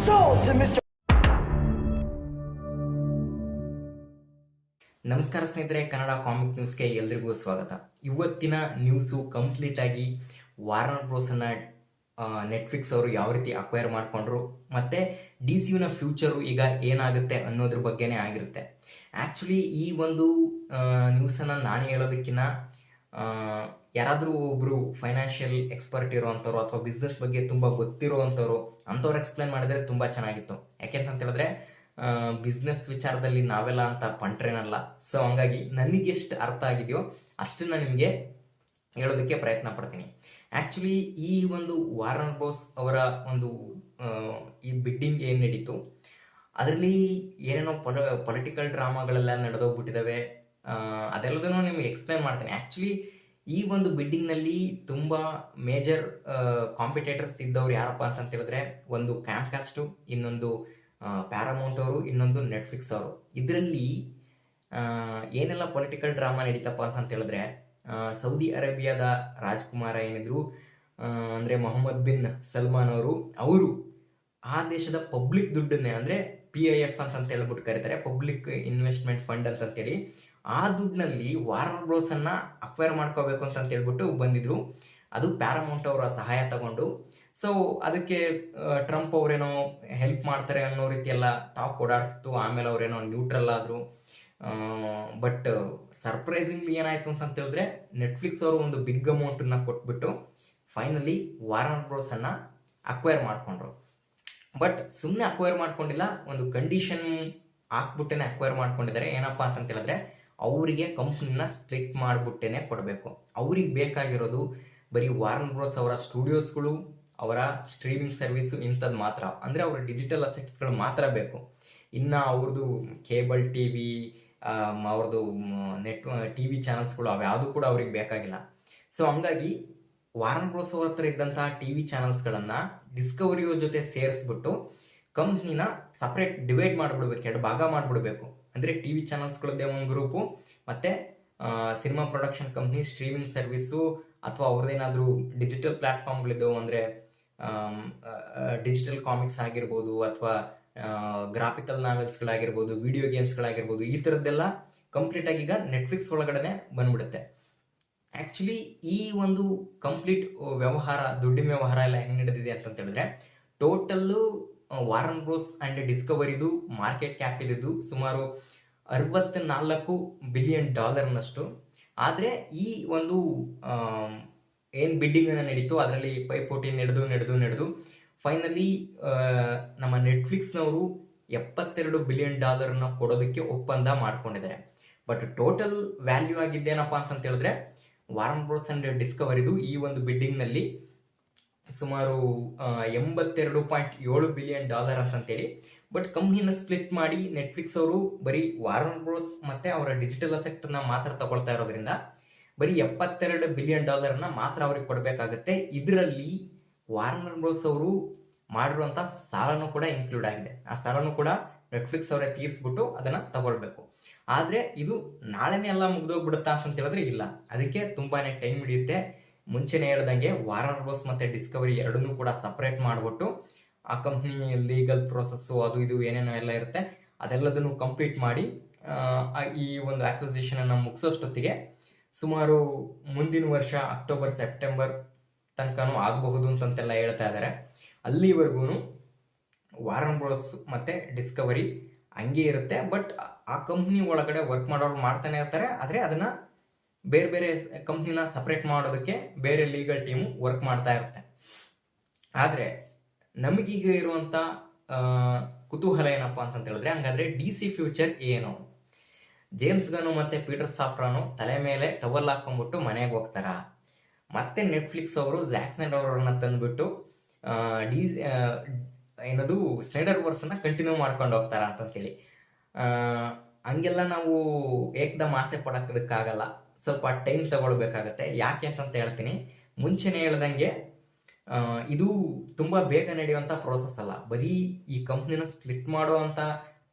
sold to Mr. ನಮಸ್ಕಾರ ಸ್ನೇಹಿತರೆ, Kannada comic ನ್ಯೂಸ್ಗೆ ಎಲ್ರಿಗೂ ಸ್ವಾಗತ. ಇವತ್ತಿನ ನ್ಯೂಸು ಕಂಪ್ಲೀಟ್ ಆಗಿ ವಾರ್ನರ್ ಬ್ರೋಸನ್ನ ನೆಟ್ಫ್ಲಿಕ್ಸ್ ಅವರು ಯಾವ ರೀತಿ ಅಕ್ವೈರ್ ಮಾಡಿಕೊಂಡ್ರು ಮತ್ತು ಡಿ ಸಿ ಯುನ ಫ್ಯೂಚರು ಈಗ ಏನಾಗುತ್ತೆ ಅನ್ನೋದ್ರ ಬಗ್ಗೆನೇ ಆಗಿರುತ್ತೆ. ಆ್ಯಕ್ಚುಲಿ ಈ ಒಂದು ನ್ಯೂಸನ್ನು ನಾನು ಹೇಳೋದಕ್ಕಿಂತ ಯಾರಾದರೂ ಒಬ್ಬರು ಫೈನಾನ್ಷಿಯಲ್ ಎಕ್ಸ್ಪರ್ಟ್ ಇರೋವಂಥವ್ರು ಅಥವಾ ಬಿಸ್ನೆಸ್ ಬಗ್ಗೆ ತುಂಬ ಗೊತ್ತಿರೋವಂಥವ್ರು ಅಂಥವ್ರು ಎಕ್ಸ್ಪ್ಲೇನ್ ಮಾಡಿದ್ರೆ ತುಂಬ ಚೆನ್ನಾಗಿತ್ತು. ಯಾಕೆಂತ ಹೇಳಿದ್ರೆ ಬಿಸ್ನೆಸ್ ವಿಚಾರದಲ್ಲಿ ನಾವೆಲ್ಲ ಅಂತ ಪಂಟ್ರೇನಲ್ಲ. ಸೊ ಹಂಗಾಗಿ ನನಗೆ ಎಷ್ಟು ಅರ್ಥ ಆಗಿದೆಯೋ ಅಷ್ಟನ್ನು ನಿಮಗೆ ಹೇಳೋದಕ್ಕೆ ಪ್ರಯತ್ನ ಪಡ್ತೀನಿ. ಆ್ಯಕ್ಚುಲಿ ಈ ಒಂದು ವಾರ್ನರ್ ಬ್ರೋಸ್ ಅವರ ಒಂದು ಈ ಬಿಡ್ಡಿಂಗ್ ಏನು ನಡೀತು ಅದರಲ್ಲಿ ಏನೇನೋ ಪೊಲಿಟಿಕಲ್ ಡ್ರಾಮಾಗಳೆಲ್ಲ ನಡೆದೋಗ್ಬಿಟ್ಟಿದ್ದಾವೆ. ಅದೆಲ್ಲದನ್ನು ನಿಮಗೆ ಎಕ್ಸ್ಪ್ಲೇನ್ ಮಾಡ್ತೀನಿ. ಆ್ಯಕ್ಚುಲಿ ಈ ಒಂದು ಬಿಡ್ಡಿಂಗ್ನಲ್ಲಿ ತುಂಬ ಮೇಜರ್ ಕಾಂಪಿಟೇಟರ್ಸ್ ಇದ್ದವ್ರು ಯಾರಪ್ಪ ಅಂತ ಹೇಳಿದ್ರೆ, ಒಂದು ಕ್ಯಾಮ್ಕಾಸ್ಟು, ಇನ್ನೊಂದು ಪ್ಯಾರಾಮೌಂಟ್ ಅವರು, ಇನ್ನೊಂದು ನೆಟ್ಫ್ಲಿಕ್ಸ್ ಅವರು. ಇದರಲ್ಲಿ ಏನೆಲ್ಲ ಪೊಲಿಟಿಕಲ್ ಡ್ರಾಮಾ ನಡೀತಪ್ಪ ಅಂತ ಹೇಳಿದ್ರೆ, ಸೌದಿ ಅರೇಬಿಯಾದ ರಾಜ್ಕುಮಾರ ಏನಿದ್ರು ಅಂದರೆ ಮೊಹಮ್ಮದ್ ಬಿನ್ ಸಲ್ಮಾನ್ ಅವರು ಆ ದೇಶದ ಪಬ್ಲಿಕ್ ದುಡ್ಡನ್ನೇ, ಅಂದರೆ PIF ಅಂತ ಹೇಳ್ಬಿಟ್ಟು ಕರೀತಾರೆ, ಪಬ್ಲಿಕ್ ಇನ್ವೆಸ್ಟ್ಮೆಂಟ್ ಫಂಡ್ ಅಂತಂತೇಳಿ, ಆ ದುಡ್ಡಿನಲ್ಲಿ ವಾರ್ನರ್ ಬ್ರೋಸನ್ನು ಅಕ್ವೈರ್ ಮಾಡ್ಕೋಬೇಕು ಅಂತ ಹೇಳ್ಬಿಟ್ಟು ಬಂದಿದ್ರು. ಅದು ಪ್ಯಾರಾಮೌಂಟ್ ಅವರ ಸಹಾಯ ತಗೊಂಡು. ಸೊ ಅದಕ್ಕೆ ಟ್ರಂಪ್ ಅವರೇನೋ ಹೆಲ್ಪ್ ಮಾಡ್ತಾರೆ ಅನ್ನೋ ರೀತಿ ಎಲ್ಲ ಟಾಕ್ ಓಡಾಡ್ತಿತ್ತು. ಆಮೇಲೆ ಅವರೇನೋ ನ್ಯೂಟ್ರಲ್ ಆದರು. ಬಟ್ ಸರ್ಪ್ರೈಸಿಂಗ್ಲಿ ಏನಾಯಿತು ಅಂತ ಹೇಳಿದ್ರೆ, ನೆಟ್ಫ್ಲಿಕ್ಸ್ ಅವರು ಒಂದು ಬಿಗ್ ಅಮೌಂಟನ್ನು ಕೊಟ್ಬಿಟ್ಟು ಫೈನಲಿ ವಾರ್ನರ್ ಬ್ರೋಸನ್ನು ಅಕ್ವೈರ್ ಮಾಡಿಕೊಂಡ್ರು. ಬಟ್ ಸುಮ್ಮನೆ ಅಕ್ವೈರ್ ಮಾಡ್ಕೊಂಡಿಲ್ಲ, ಒಂದು ಕಂಡೀಷನ್ ಹಾಕ್ಬಿಟ್ಟೇನೆ ಅಕ್ವೈರ್ ಮಾಡ್ಕೊಂಡಿದ್ದಾರೆ. ಏನಪ್ಪ ಅಂತ ಹೇಳಿದ್ರೆ, ಅವರಿಗೆ ಕಂಪ್ನಿನ ಸ್ಪ್ಲಿಟ್ ಮಾಡಿಬಿಟ್ಟೇನೆ ಕೊಡಬೇಕು. ಅವ್ರಿಗೆ ಬೇಕಾಗಿರೋದು ಬರೀ ವಾರ್ನರ್ ಬ್ರೋಸ್ ಅವರ ಸ್ಟುಡಿಯೋಸ್ಗಳು, ಅವರ ಸ್ಟ್ರೀಮಿಂಗ್ ಸರ್ವಿಸು, ಇಂಥದ್ದು ಮಾತ್ರ. ಅಂದರೆ ಅವರ ಡಿಜಿಟಲ್ ಅಸೆಟ್ಸ್ಗಳು ಮಾತ್ರ ಬೇಕು. ಇನ್ನು ಅವ್ರದ್ದು ಕೇಬಲ್ ಟಿ ವಿ, ಅವ್ರದ್ದು TV ಚಾನಲ್ಸ್ಗಳು ಅವ್ಯಾವುದು ಕೂಡ ಅವ್ರಿಗೆ ಬೇಕಾಗಿಲ್ಲ. ಸೊ ಹಂಗಾಗಿ ವಾರ್ನರ್ ಬ್ರೋಸ್ ಅವ್ರ ಹತ್ರ ಇದ್ದಂತಹ TV ಚಾನಲ್ಸ್ಗಳನ್ನು ಡಿಸ್ಕವರಿಯವ್ರ ಜೊತೆ ಸೇರಿಸ್ಬಿಟ್ಟು ಕಂಪ್ನಿನ ಸಪ್ರೇಟ್ ಡಿವೈಡ್ ಮಾಡಿಬಿಡ್ಬೇಕು, 2 ಭಾಗ ಮಾಡಿಬಿಡ್ಬೇಕು. ಅಂದರೆ TV ಚಾನಲ್ಸ್ಗಳದ್ದೇ ಒಂದು ಗ್ರೂಪು, ಮತ್ತು cinema production company, streaming service, ಅಥವಾ ಅವ್ರದ್ದೇನಾದರೂ ಡಿಜಿಟಲ್ ಪ್ಲ್ಯಾಟ್ಫಾರ್ಮ್ಗಳಿದ್ದವು, ಅಂದರೆ ಡಿಜಿಟಲ್ ಕಾಮಿಕ್ಸ್ ಆಗಿರ್ಬೋದು, ಅಥವಾ ಗ್ರಾಫಿಕಲ್ ನಾವೆಲ್ಸ್ಗಳಾಗಿರ್ಬೋದು, ವಿಡಿಯೋ ಗೇಮ್ಸ್ಗಳಾಗಿರ್ಬೋದು, ಈ ಥರದ್ದೆಲ್ಲ ಕಂಪ್ಲೀಟಾಗಿ ಈಗ ನೆಟ್ಫ್ಲಿಕ್ಸ್ ಒಳಗಡೆ ಬಂದ್ಬಿಡುತ್ತೆ. ಆ್ಯಕ್ಚುಲಿ ಈ ಒಂದು ಕಂಪ್ಲೀಟ್ ವ್ಯವಹಾರ, ದುಡ್ಡಿನ ವ್ಯವಹಾರ ಎಲ್ಲ ಹೆಂಗೆ ನಡೆದಿದೆ ಅಂತ ಹೇಳಿದ್ರೆ, ಟೋಟಲ್ಲು ವಾರ್ನರ್ ಬ್ರೋಸ್ ಆ್ಯಂಡ್ ಡಿಸ್ಕವರಿದು ಮಾರ್ಕೆಟ್ ಕ್ಯಾಪ್ ಇದ್ದಿದ್ದು ಸುಮಾರು $64 ಬಿಲಿಯನ್. ಆದರೆ ಈ ಒಂದು ಏನು ಬಿಡ್ಡಿಂಗನ್ನು ನಡೀತು ಅದರಲ್ಲಿ ಪೈಪೋಟಿ ನಡೆದು ಫೈನಲಿ ನಮ್ಮ ನೆಟ್ಫ್ಲಿಕ್ಸ್ನವರು $72 ಬಿಲಿಯನ್ ಕೊಡೋದಕ್ಕೆ ಒಪ್ಪಂದ ಮಾಡ್ಕೊಂಡಿದ್ದಾರೆ. ಬಟ್ ಟೋಟಲ್ ವ್ಯಾಲ್ಯೂ ಆಗಿದ್ದೇನಪ್ಪ ಅಂತ ಹೇಳಿದ್ರೆ, ವಾರ್ನರ್ ಬ್ರೋಸ್ ಆ್ಯಂಡ್ ಡಿಸ್ಕವರಿದು ಈ ಒಂದು ಬಿಡ್ಡಿಂಗ್ನಲ್ಲಿ ಸುಮಾರು $82.7 ಬಿಲಿಯನ್ ಅಂತಂತೇಳಿ. ಬಟ್ ಕಂಪ್ನಿನ ಸ್ಪ್ಲಿಟ್ ಮಾಡಿ ನೆಟ್ಫ್ಲಿಕ್ಸ್ ಅವರು ಬರೀ ವಾರ್ನರ್ ಬ್ರೋಸ್ ಮತ್ತು ಅವರ ಡಿಜಿಟಲ್ ಅಸೆಟ್ನ ಮಾತ್ರ ತಗೊಳ್ತಾ ಇರೋದ್ರಿಂದ ಬರೀ $72 ಬಿಲಿಯನ್ ಮಾತ್ರ ಅವ್ರಿಗೆ ಕೊಡಬೇಕಾಗತ್ತೆ. ಇದರಲ್ಲಿ ವಾರ್ನರ್ ಬ್ರೋಸ್ ಅವರು ಮಾಡಿರುವಂಥ ಸಾಲನೂ ಕೂಡ ಇನ್ಕ್ಲೂಡ್ ಆಗಿದೆ. ಆ ಸಾಲನೂ ಕೂಡ ನೆಟ್ಫ್ಲಿಕ್ಸ್ ಅವರೇ ತೀರಿಸ್ಬಿಟ್ಟು ಅದನ್ನು ತಗೊಳ್ಬೇಕು. ಆದರೆ ಇದು ನಾಳೆನೇ ಎಲ್ಲ ಮುಗ್ದೋಗ್ಬಿಡುತ್ತಾ ಅಂತ ಹೇಳಿದ್ರೆ ಇಲ್ಲ, ಅದಕ್ಕೆ ತುಂಬಾ ಟೈಮ್ ಹಿಡಿಯುತ್ತೆ. ಮುಂಚೆನೇ ಹೇಳ್ದಂಗೆ ವಾರ್ನರ್ ಬ್ರೋಸ್ ಮತ್ತು ಡಿಸ್ಕವರಿ ಎರಡನ್ನೂ ಕೂಡ ಸಪ್ರೇಟ್ ಮಾಡಿಬಿಟ್ಟು ಆ ಕಂಪ್ನಿ ಲೀಗಲ್ ಪ್ರೊಸೆಸ್ಸು ಅದು ಇದು ಏನೇನೋ ಎಲ್ಲ ಇರುತ್ತೆ ಅದೆಲ್ಲದನ್ನು ಕಂಪ್ಲೀಟ್ ಮಾಡಿ ಈ ಒಂದು ಆಕ್ವಿಸಿಷನನ್ನು ಮುಗಿಸೋಷ್ಟೊತ್ತಿಗೆ ಸುಮಾರು ಮುಂದಿನ ವರ್ಷ ಅಕ್ಟೋಬರ್ ಸೆಪ್ಟೆಂಬರ್ ತನಕನೂ ಆಗಬಹುದು ಅಂತಂತೆಲ್ಲ ಹೇಳ್ತಾ ಇದ್ದಾರೆ. ಅಲ್ಲಿವರೆಗೂ ವಾರ್ನರ್ ಬ್ರೋಸ್ ಮತ್ತು ಡಿಸ್ಕವರಿ ಹಂಗೆ ಇರುತ್ತೆ. ಬಟ್ ಆ ಕಂಪ್ನಿ ಒಳಗಡೆ ವರ್ಕ್ ಮಾಡೋರು ಮಾಡ್ತಾನೆ ಇರ್ತಾರೆ. ಆದರೆ ಅದನ್ನು ಬೇರೆ ಬೇರೆ ಕಂಪ್ನಿನ ಸಪ್ರೇಟ್ ಮಾಡೋದಕ್ಕೆ ಬೇರೆ ಲೀಗಲ್ ಟೀಮು ವರ್ಕ್ ಮಾಡ್ತಾ ಇರುತ್ತೆ. ಆದರೆ ನಮಗೀಗ ಇರುವಂಥ ಕುತೂಹಲ ಏನಪ್ಪ ಅಂತ ಹೇಳಿದ್ರೆ, ಹಂಗಾದ್ರೆ DC ಫ್ಯೂಚರ್ ಏನು? ಜೇಮ್ಸ್ ಗನ್ನು ಮತ್ತು ಪೀಟರ್ ಸಾಫ್ರಾನು ತಲೆ ಮೇಲೆ ಟವಲ್ ಹಾಕೊಂಡ್ಬಿಟ್ಟು ಮನೆಗೆ ಹೋಗ್ತಾರ? ಮತ್ತೆ ನೆಟ್ಫ್ಲಿಕ್ಸ್ ಅವರು ಝ್ಯಾಕ್ ಸ್ನೈಡರ್ ಅವರನ್ನ ತಂದುಬಿಟ್ಟು ಏನದು ಸ್ನೈಡರ್ ವರ್ಸನ್ನು ಕಂಟಿನ್ಯೂ ಮಾಡ್ಕೊಂಡು ಹೋಗ್ತಾರ ಅಂತಂತೇಳಿ ಹಂಗೆಲ್ಲ ನಾವು ಏಕದಮ್ ಆಸೆ ಪಡೋಕ್ಕಾಗಲ್ಲ. ಸ್ವಲ್ಪ ಟೈಮ್ ತಗೊಳ್ಬೇಕಾಗತ್ತೆ. ಯಾಕೆ ಅಂತಂತ ಹೇಳ್ತೀನಿ. ಮುಂಚೆನೇ ಹೇಳ್ದಂಗೆ ಇದು ತುಂಬ ಬೇಗ ನಡೆಯುವಂಥ ಪ್ರೋಸೆಸ್ ಅಲ್ಲ. ಬರೀ ಈ ಕಂಪ್ನಿನ ಸ್ಪ್ಲಿಟ್ ಮಾಡುವಂಥ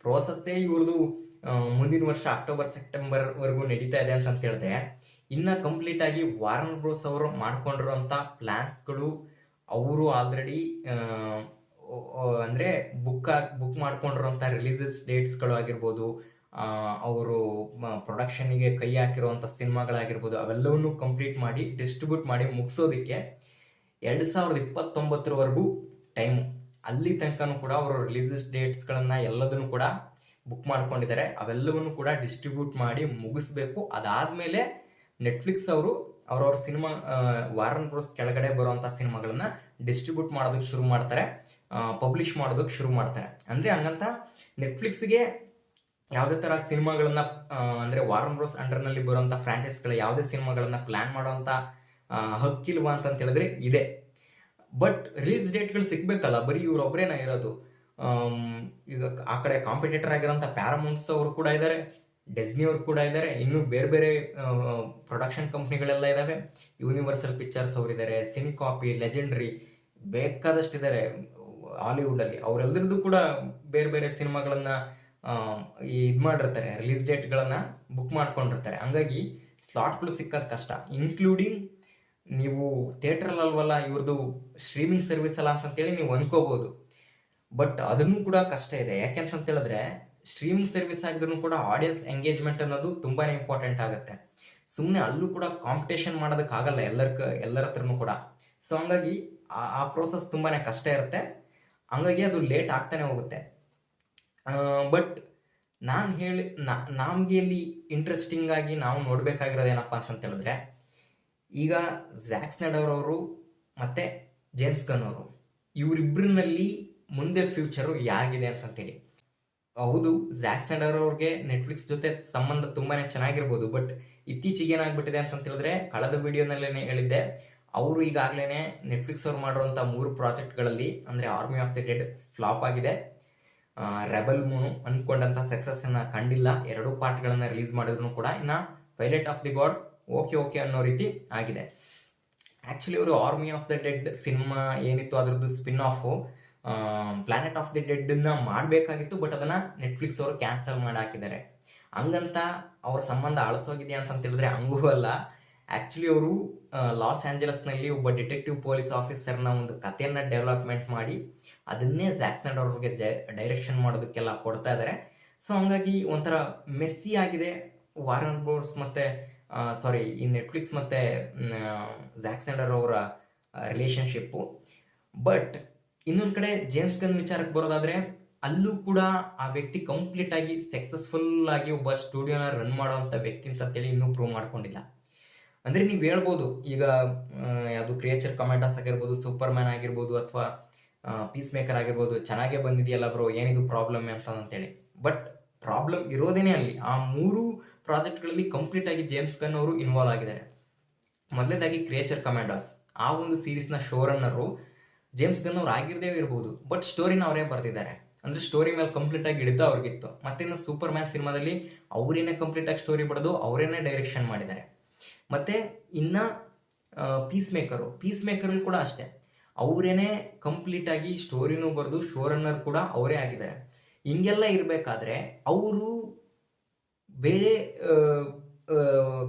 ಪ್ರೋಸೆಸ್ಸೇ ಇವ್ರದ್ದು ಮುಂದಿನ ವರ್ಷ ಅಕ್ಟೋಬರ್ ಸೆಪ್ಟೆಂಬರ್ವರೆಗೂ ನಡೀತಾ ಇದೆ ಅಂತ ಹೇಳಿದ್ರೆ, ಇನ್ನು ಕಂಪ್ಲೀಟಾಗಿ ವಾರ್ನರ್ ಬ್ರೋಸ್ ಅವರು ಮಾಡ್ಕೊಂಡಿರೋಂಥ ಪ್ಲ್ಯಾನ್ಸ್ಗಳು ಅವರು ಆಲ್ರೆಡಿ ಅಂದರೆ ಬುಕ್ ಮಾಡ್ಕೊಂಡಿರೋಂಥ ರಿಲೀಸಸ್ ಡೇಟ್ಸ್ಗಳು ಆಗಿರ್ಬೋದು, ಅವರು ಪ್ರೊಡಕ್ಷನ್ನಿಗೆ ಕೈ ಹಾಕಿರುವಂಥ ಸಿನಿಮಾಗಳಾಗಿರ್ಬೋದು, ಅವೆಲ್ಲವನ್ನೂ ಕಂಪ್ಲೀಟ್ ಮಾಡಿ ಡಿಸ್ಟ್ರಿಬ್ಯೂಟ್ ಮಾಡಿ ಮುಗಿಸೋದಕ್ಕೆ 2029 ಟೈಮು. ಅಲ್ಲಿ ತನಕನೂ ಕೂಡ ಅವರು ರಿಲೀಸಸ್ ಡೇಟ್ಸ್ಗಳನ್ನು ಎಲ್ಲದನ್ನು ಕೂಡ ಬುಕ್ ಮಾಡ್ಕೊಂಡಿದ್ದಾರೆ. ಅವೆಲ್ಲವನ್ನು ಕೂಡ ಡಿಸ್ಟ್ರಿಬ್ಯೂಟ್ ಮಾಡಿ ಮುಗಿಸ್ಬೇಕು. ಅದಾದಮೇಲೆ ನೆಟ್ಫ್ಲಿಕ್ಸ್ ಅವರು ಅವ್ರವ್ರ ಸಿನಿಮಾ ವಾರನ್ ಬ್ರೋಸ್ ಕೆಳಗಡೆ ಬರುವಂಥ ಸಿನಿಮಾಗಳನ್ನು ಡಿಸ್ಟ್ರಿಬ್ಯೂಟ್ ಮಾಡೋದಕ್ಕೆ ಶುರು ಮಾಡ್ತಾರೆ, ಪಬ್ಲಿಷ್ ಮಾಡೋದಕ್ಕೆ ಶುರು ಮಾಡ್ತಾರೆ. ಅಂದರೆ ಹಂಗಂತ ನೆಟ್ಫ್ಲಿಕ್ಸ್ಗೆ ಯಾವುದೇ ಥರ ಸಿನಿಮಾಗಳನ್ನ ಅಂದರೆ ವಾರನ್ ಬ್ರೋಸ್ ಅಂಡರ್ನಲ್ಲಿ ಬರುವಂಥ ಫ್ರಾಂಚೈಸ್ಗಳ ಯಾವುದೇ ಸಿನಿಮಾಗಳನ್ನು ಪ್ಲ್ಯಾನ್ ಮಾಡೋವಂಥ ಹಕ್ಕಿಲ್ವಾ ಅಂತ ಹೇಳಿದ್ರೆ ಇದೆ. ಬಟ್ ರಿಲೀಸ್ ಡೇಟ್ಗಳು ಸಿಗಬೇಕಲ್ಲ, ಬರೀ ಇವ್ರೊಬ್ಬರೇನ ಇರೋದು. ಈಗ ಆ ಕಡೆ ಕಾಂಪಿಟೇಟರ್ ಆಗಿರೋಂಥ ಪ್ಯಾರಾಮೌಂಟ್ಸ್ ಅವರು ಕೂಡ ಇದ್ದಾರೆ, ಡಿಸ್ನಿ ಅವರು ಕೂಡ ಇದ್ದಾರೆ, ಇನ್ನೂ ಬೇರೆ ಬೇರೆ ಪ್ರೊಡಕ್ಷನ್ ಕಂಪ್ನಿಗಳೆಲ್ಲ ಇದ್ದಾವೆ. ಯೂನಿವರ್ಸಲ್ ಪಿಕ್ಚರ್ಸ್ ಅವರಿದ್ದಾರೆ, ಸಿನಿಕಾಪಿ, ಲೆಜೆಂಡ್ರಿ, ಬೇಕಾದಷ್ಟಿದ್ದಾರೆ ಹಾಲಿವುಡಲ್ಲಿ. ಅವರೆಲ್ಲರದ್ದು ಕೂಡ ಬೇರೆ ಬೇರೆ ಸಿನಿಮಾಗಳನ್ನು ಇದು ಮಾಡಿರ್ತಾರೆ, ರಿಲೀಸ್ ಡೇಟ್ಗಳನ್ನು ಬುಕ್ ಮಾಡ್ಕೊಂಡಿರ್ತಾರೆ. ಹಂಗಾಗಿ ಸ್ಲಾಟ್ಗಳು ಸಿಕ್ಕೋದು ಕಷ್ಟ. ಇನ್ಕ್ಲೂಡಿಂಗ್ ನೀವು ಥಿಯೇಟ್ರಲ್ಲಿ ಅಲ್ವಲ್ಲ, ಇವ್ರದ್ದು ಸ್ಟ್ರೀಮಿಂಗ್ ಸರ್ವಿಸ್ ಅಲ್ಲ ಅಂತಂತೇಳಿ ನೀವು ಅನ್ಕೋಬೋದು. ಬಟ್ ಅದನ್ನು ಕೂಡ ಕಷ್ಟ ಇದೆ. ಯಾಕೆಂತ ಹೇಳಿದ್ರೆ ಸ್ಟ್ರೀಮಿಂಗ್ ಸರ್ವಿಸ್ ಆಗಿದ್ರು ಕೂಡ ಆಡಿಯನ್ಸ್ ಎಂಗೇಜ್ಮೆಂಟ್ ಅನ್ನೋದು ತುಂಬಾ ಇಂಪಾರ್ಟೆಂಟ್ ಆಗುತ್ತೆ. ಸುಮ್ಮನೆ ಅಲ್ಲೂ ಕೂಡ ಕಾಂಪಿಟೇಷನ್ ಮಾಡೋದಕ್ಕಾಗಲ್ಲ ಎಲ್ಲರ ಹತ್ರನೂ ಕೂಡ. ಸೊ ಹಂಗಾಗಿ ಆ ಪ್ರೋಸೆಸ್ ತುಂಬಾ ಕಷ್ಟ ಇರುತ್ತೆ. ಹಂಗಾಗಿ ಅದು ಲೇಟ್ ಆಗ್ತಾನೆ ಹೋಗುತ್ತೆ. ಬಟ್ ನಮಗೆ ಇಲ್ಲಿ ಇಂಟ್ರೆಸ್ಟಿಂಗ್ ಆಗಿ ನಾವು ನೋಡಬೇಕಾಗಿರೋದೇನಪ್ಪ ಅಂತ ಹೇಳಿದ್ರೆ, ಈಗ ಝ್ಯಾಕ್ ಸ್ನೈಡರ್ ಅವರು ಮತ್ತು ಜೇಮ್ಸ್ ಗನ್ ಅವರು ಇವರಿಬ್ಬರಿನಲ್ಲಿ ಮುಂದೆ ಫ್ಯೂಚರು ಯಾಗಿದೆ ಅಂತಂತೇಳಿ. ಹೌದು, ಝ್ಯಾಕ್ ಸ್ನೈಡರ್ ಅವ್ರಿಗೆ ನೆಟ್ಫ್ಲಿಕ್ಸ್ ಜೊತೆ ಸಂಬಂಧ ತುಂಬಾ ಚೆನ್ನಾಗಿರ್ಬೋದು. ಬಟ್ ಇತ್ತೀಚೆಗೆ ಏನಾಗ್ಬಿಟ್ಟಿದೆ ಅಂತ ಹೇಳಿದ್ರೆ, ಕಳೆದ ವಿಡಿಯೋನಲ್ಲೇ ಹೇಳಿದ್ದೆ, ಅವರು ಈಗಾಗಲೇ ನೆಟ್ಫ್ಲಿಕ್ಸ್ ಅವ್ರು ಮಾಡಿರುವಂಥ 3 ಪ್ರಾಜೆಕ್ಟ್ಗಳಲ್ಲಿ ಅಂದರೆ army of the dead flop ಆಗಿದೆ, ರೆಬಲ್ ಮೂನು ಅಂದ್ಕೊಂಡಂಥ ಸಕ್ಸಸ್ಸನ್ನು ಕಂಡಿಲ್ಲ, 2 ಪಾರ್ಟ್ಗಳನ್ನು ರಿಲೀಸ್ ಮಾಡಿದ್ರು ಕೂಡ. ಇನ್ನು pilot of the god okay ಅನ್ನೋ ರೀತಿ ಆಗಿದೆ. ಆ್ಯಕ್ಚುಲಿ ಅವರು army of the dead cinema ಏನಿತ್ತು ಅದರದ್ದು spin off planet of the ಡೆಡ್ನ ಮಾಡಬೇಕಾಗಿತ್ತು. ಬಟ್ ಅದನ್ನು ನೆಟ್ಫ್ಲಿಕ್ಸ್ ಅವರು ಕ್ಯಾನ್ಸಲ್ ಮಾಡಿ ಹಾಕಿದ್ದಾರೆ. ಹಂಗಂತ ಅವ್ರ ಸಂಬಂಧ ಅಳಿಸೋಗಿದೆಯಾ ಅಂತ ಹೇಳಿದ್ರೆ ಹಂಗೂ ಅಲ್ಲ. ಆ್ಯಕ್ಚುಲಿ ಅವರು ಲಾಸ್ ಆಂಜಲಸ್ನಲ್ಲಿ ಒಬ್ಬ ಡಿಟೆಕ್ಟಿವ್ ಪೊಲೀಸ್ ಆಫೀಸರ್ನ ಒಂದು ಕಥೆಯನ್ನು ಡೆವಲಪ್ಮೆಂಟ್ ಮಾಡಿ ಅದನ್ನೇ ಝ್ಯಾಕ್ ಸ್ನೈಡರ್ ಅವ್ರಿಗೆ ಡೈರೆಕ್ಷನ್ ಮಾಡೋದಕ್ಕೆಲ್ಲ ಕೊಡ್ತಾ ಇದ್ದಾರೆ. ಸೊ ಹಂಗಾಗಿ ಒಂಥರ ಮೆಸ್ಸಿ ಆಗಿದೆ ವಾರನ್ ಬ್ರೋಸ್ ಮತ್ತು ಈ ನೆಟ್ಫ್ಲಿಕ್ಸ್ ಮತ್ತು ಝ್ಯಾಕ್ ಸ್ನೈಡರ್ ಅವರ ರಿಲೇಷನ್ಶಿಪ್ಪು. ಬಟ್ ಇನ್ನೊಂದು ಕಡೆ ಜೇಮ್ಸ್ ಗನ್ ವಿಚಾರಕ್ಕೆ ಬರೋದಾದರೆ, ಅಲ್ಲೂ ಕೂಡ ಆ ವ್ಯಕ್ತಿ ಕಂಪ್ಲೀಟ್ ಆಗಿ ಸಕ್ಸಸ್ಫುಲ್ ಆಗಿ ಒಬ್ಬ ಸ್ಟುಡಿಯೋನ ರನ್ ಮಾಡೋವಂಥ ವ್ಯಕ್ತಿ ಅಂತೇಳಿ ಇನ್ನೂ ಪ್ರೂವ್ ಮಾಡ್ಕೊಂಡಿಲ್ಲ. ಅಂದರೆ ನೀವು ಹೇಳ್ಬೋದು, ಈಗ ಯಾವುದು ಕ್ರಿಯೇಚರ್ ಕಮಾಂಡರ್ಸ್ ಆಗಿರ್ಬೋದು, ಸೂಪರ್ ಮ್ಯಾನ್ ಆಗಿರ್ಬೋದು, ಅಥವಾ ಪೀಸ್ ಮೇಕರ್ ಆಗಿರ್ಬೋದು, ಚೆನ್ನಾಗೇ ಬಂದಿದೆಯಲ್ಲ ಬ್ರೋ, ಏನಿದು ಪ್ರಾಬ್ಲಮ್ ಅಂತಂತೇಳಿ. ಬಟ್ ಪ್ರಾಬ್ಲಮ್ ಇರೋದೇನೆ ಅಲ್ಲಿ. ಆ 3 ಪ್ರಾಜೆಕ್ಟ್ಗಳಲ್ಲಿ ಕಂಪ್ಲೀಟ್ ಆಗಿ ಜೇಮ್ಸ್ ಗನ್ ಅವರು ಇನ್ವಾಲ್ವ್ ಆಗಿದ್ದಾರೆ. ಮೊದಲನೇದಾಗಿ ಕ್ರಿಯೇಚರ್ ಕಮಾಂಡರ್ಸ್, ಆ ಒಂದು ಸೀರೀಸ್ನ ಶೋ ರನ್ನರು ಜೇಮ್ಸ್ ಗನ್ ಅವ್ರು ಆಗಿರದೇ ಇರ್ಬೋದು, ಬಟ್ ಸ್ಟೋರಿನ ಅವರೇ ಬರ್ತಿದ್ದಾರೆ. ಅಂದರೆ ಸ್ಟೋರಿ ಮೇಲೆ ಕಂಪ್ಲೀಟ್ ಆಗಿ ಹಿಡಿದು ಅವ್ರಿಗಿತ್ತು. ಮತ್ತೆ ಇನ್ನು ಸೂಪರ್ ಮ್ಯಾನ್ ಸಿನಿಮಾದಲ್ಲಿ ಅವರೇನೆ ಕಂಪ್ಲೀಟ್ ಆಗಿ ಸ್ಟೋರಿ ಬರೆದು ಅವರೇನೆ ಡೈರೆಕ್ಷನ್ ಮಾಡಿದ್ದಾರೆ. ಮತ್ತು ಇನ್ನು ಪೀಸ್ ಮೇಕರಲ್ಲಿ ಕೂಡ ಅಷ್ಟೇ, ಅವರೇನೆ ಕಂಪ್ಲೀಟ್ ಆಗಿ ಸ್ಟೋರಿನೂ ಬರೆದು ಶೋ ರನ್ನರ್ ಕೂಡ ಅವರೇ ಆಗಿದ್ದಾರೆ. ಹಿಂಗೆಲ್ಲ ಇರಬೇಕಾದ್ರೆ ಅವರು ಬೇರೆ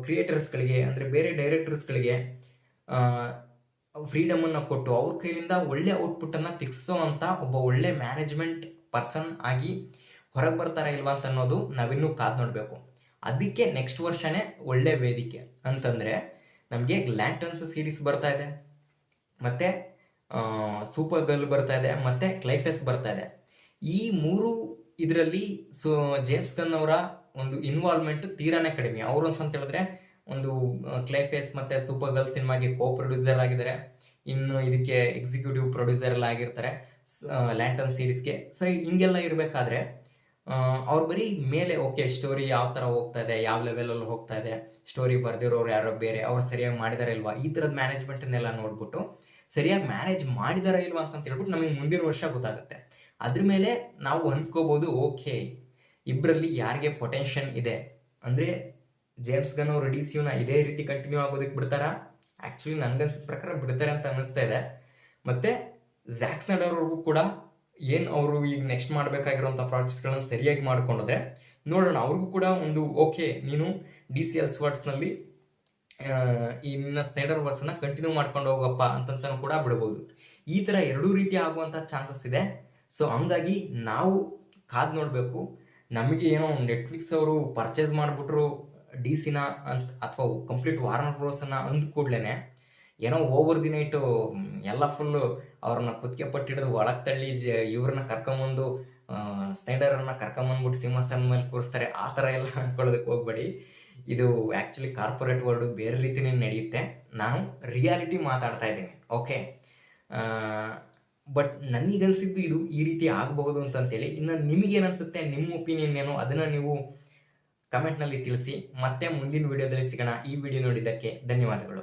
ಕ್ರಿಯೇಟರ್ಸ್ಗಳಿಗೆ ಅಂದರೆ ಬೇರೆ ಡೈರೆಕ್ಟರ್ಸ್ಗಳಿಗೆ ಫ್ರೀಡಮನ್ನು ಕೊಟ್ಟು ಅವ್ರ ಕೈಲಿಂದ ಒಳ್ಳೆ ಔಟ್ಪುಟ್ಟನ್ನು ತೆಗೆಸೋ ಅಂತ ಒಬ್ಬ ಒಳ್ಳೆ ಮ್ಯಾನೇಜ್ಮೆಂಟ್ ಪರ್ಸನ್ ಆಗಿ ಹೊರಗೆ ಬರ್ತಾರಾ ಇಲ್ವಾ ಅಂತ ಅನ್ನೋದು ನಾವಿನ್ನೂ ಕಾದು ನೋಡಬೇಕು. ಅದಕ್ಕೆ ನೆಕ್ಸ್ಟ್ ವರ್ಷನೇ ಒಳ್ಳೆ ವೇದಿಕೆ ಅಂತಂದರೆ ನಮಗೆ ಲ್ಯಾಂಟನ್ಸ್ ಸೀರೀಸ್ ಬರ್ತಾ ಇದೆ, ಮತ್ತು ಸೂಪರ್ ಗರ್ಲ್ ಬರ್ತಾ ಇದೆ, ಮತ್ತು ಕ್ಲೈಫೆಸ್ ಬರ್ತಾ ಇದೆ. ಈ 3 ಇದರಲ್ಲಿ ಜೇಮ್ಸ್ ಗನ್ ಅವರ ಒಂದು ಇನ್ವಾಲ್ವ್ಮೆಂಟ್ ತೀರಾನೇ ಕಡಿಮೆ. ಅವರು ಅಂತ ಹೇಳಿದ್ರೆ ಒಂದು ಕ್ಲೈಫೇಸ್ ಮತ್ತು ಸೂಪರ್ ಗರ್ಲ್ ಸಿನಿಮಾಗೆ ಪ್ರೊಡ್ಯೂಸರ್ ಆಗಿದ್ದಾರೆ, ಇನ್ನು ಇದಕ್ಕೆ ಎಕ್ಸಿಕ್ಯೂಟಿವ್ ಪ್ರೊಡ್ಯೂಸರ್ ಎಲ್ಲ ಆಗಿರ್ತಾರೆ ಲ್ಯಾಂಟನ್ ಸೀರೀಸ್ಗೆ. ಸೊ ಹಿಂಗೆಲ್ಲ ಇರಬೇಕಾದ್ರೆ ಅವ್ರು ಬರೀ ಮೇಲೆ ಓಕೆ ಸ್ಟೋರಿ ಯಾವ ಥರ ಹೋಗ್ತಾ ಇದೆ, ಯಾವ ಲೆವೆಲಲ್ಲಿ ಹೋಗ್ತಾ ಇದೆ, ಸ್ಟೋರಿ ಬರ್ದಿರೋರು ಯಾರೋ ಬೇರೆ, ಅವ್ರು ಸರಿಯಾಗಿ ಮಾಡಿದಾರ ಇಲ್ವಾ, ಈ ಥರದ ಮ್ಯಾನೇಜ್ಮೆಂಟನ್ನೆಲ್ಲ ನೋಡ್ಬಿಟ್ಟು ಸರಿಯಾಗಿ ಮ್ಯಾನೇಜ್ ಮಾಡಿದಾರ ಇಲ್ವಾ ಅಂತ ಹೇಳ್ಬಿಟ್ಟು ನಮಗೆ ಮುಂದಿನ ವರ್ಷ ಗೊತ್ತಾಗುತ್ತೆ. ಅದ್ರ ಮೇಲೆ ನಾವು ಅಂದ್ಕೋಬೋದು, ಓಕೆ ಇಬ್ಬರಲ್ಲಿ ಯಾರಿಗೆ ಪೊಟೆನ್ಷಿಯಲ್ ಇದೆ. ಅಂದರೆ ಜೇಮ್ಸ್ ಗನ್ ಅವರು ಡಿಸಿಯುನ ಇದೇ ರೀತಿ ಕಂಟಿನ್ಯೂ ಆಗೋದಕ್ಕೆ ಬಿಡ್ತಾರಾ? ಆ್ಯಕ್ಚುಲಿ ನನಗನ್ಸಿದ ಪ್ರಕಾರ ಬಿಡ್ತಾರೆ ಅಂತ ಅನ್ನಿಸ್ತಾ ಇದೆ. ಮತ್ತು ಝ್ಯಾಕ್ ಸ್ನೈಡರ್ ಅವ್ರಿಗೂ ಕೂಡ ಏನು ಅವರು ಈಗ ನೆಕ್ಸ್ಟ್ ಮಾಡಬೇಕಾಗಿರೋಂಥ ಪ್ರಾಜೆಕ್ಟ್ಸ್ಗಳನ್ನು ಸರಿಯಾಗಿ ಮಾಡ್ಕೊಂಡ್ರೆ ನೋಡೋಣ. ಅವ್ರಿಗೂ ಕೂಡ ಒಂದು ಓಕೆ, ನೀನು DC ಎಲ್ಸ್ವರ್ಟ್ಸ್ನಲ್ಲಿ ಇನ್ನು ಸ್ನೈಡರ್ ವರ್ಸನ್ನ ಕಂಟಿನ್ಯೂ ಮಾಡ್ಕೊಂಡು ಹೋಗಪ್ಪ ಅಂತಂತನೂ ಕೂಡ ಬಿಡ್ಬೋದು. ಈ ಥರ ಎರಡೂ ರೀತಿ ಆಗುವಂಥ ಚಾನ್ಸಸ್ ಇದೆ. ಸೊ ಹಂಗಾಗಿ ನಾವು ಕಾದು ನೋಡಬೇಕು. ನಮಗೆ ಏನೋ ನೆಟ್ಫ್ಲಿಕ್ಸ್ ಅವರು ಪರ್ಚೇಸ್ ಮಾಡಿಬಿಟ್ರು ಡಿ ಸಿನ ಅಂತ ಅಥವಾ ಕಂಪ್ಲೀಟ್ ವಾರ್ನರ್ ಬ್ರೋಸನ್ನು ಅಂದ ಕೂಡಲೇ ಏನೋ ಓವರ್ ದಿ ನೈಟು ಎಲ್ಲ ಫುಲ್ಲು ಅವ್ರನ್ನ ಕುತ್ತಿಗೆ ಪಟ್ಟಿಡಿದು ಒಳಗೆ ತಳ್ಳಿ ಇವ್ರನ್ನ ಕರ್ಕೊಂಬಂದು ಸ್ನೈಡರನ್ನು ಕರ್ಕೊಂಬಂದ್ಬಿಟ್ಟು ಸಿಂಹಾಸನ ಮೇಲೆ ಕೂರಿಸ್ತಾರೆ, ಆ ಥರ ಎಲ್ಲ ಅಂದ್ಕೊಳ್ಳೋದಕ್ಕೆ ಹೋಗ್ಬೇಡಿ. ಇದು ಆ್ಯಕ್ಚುಲಿ ಕಾರ್ಪೊರೇಟ್ ವರ್ಲ್ಡು ಬೇರೆ ರೀತಿಯೇ ನಡೆಯುತ್ತೆ. ನಾನು ರಿಯಾಲಿಟಿ ಮಾತಾಡ್ತಾ ಇದ್ದೀನಿ, ಓಕೆ. ಬಟ್ ನನಗನ್ಸಿದ್ದು ಇದು ಈ ರೀತಿ ಆಗಬಹುದು ಅಂತಂತೇಳಿ. ಇನ್ನು ನಿಮಗೇನನ್ಸುತ್ತೆ, ನಿಮ್ಮ ಒಪಿನಿಯನ್ ಏನು, ಅದನ್ನು ನೀವು ಕಮೆಂಟ್ನಲ್ಲಿ ತಿಳಿಸಿ. ಮತ್ತೆ ಮುಂದಿನ ವಿಡಿಯೋದಲ್ಲಿ ಸಿಗೋಣ. ಈ ವಿಡಿಯೋ ನೋಡಿದ್ದಕ್ಕೆ ಧನ್ಯವಾದಗಳು.